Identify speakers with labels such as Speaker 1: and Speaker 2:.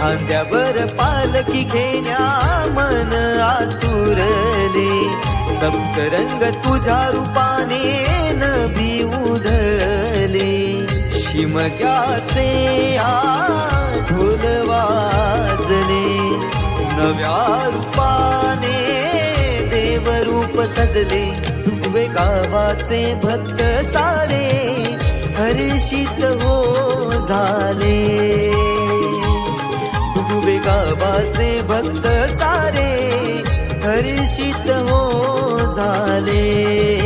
Speaker 1: खांद्यावर पालखी घेण्या मन आतुरले, सप्तरंग तुझ्या रूपाने नभी उधळले, शिमग्याचे ढोल वाजले, नव्या रूपाने देवरूप सजले, तुवे गावाचे भक्त सारे हर्षित हो झाले, तुवे गावाचे भक्त सारे हर्षित हो झाले।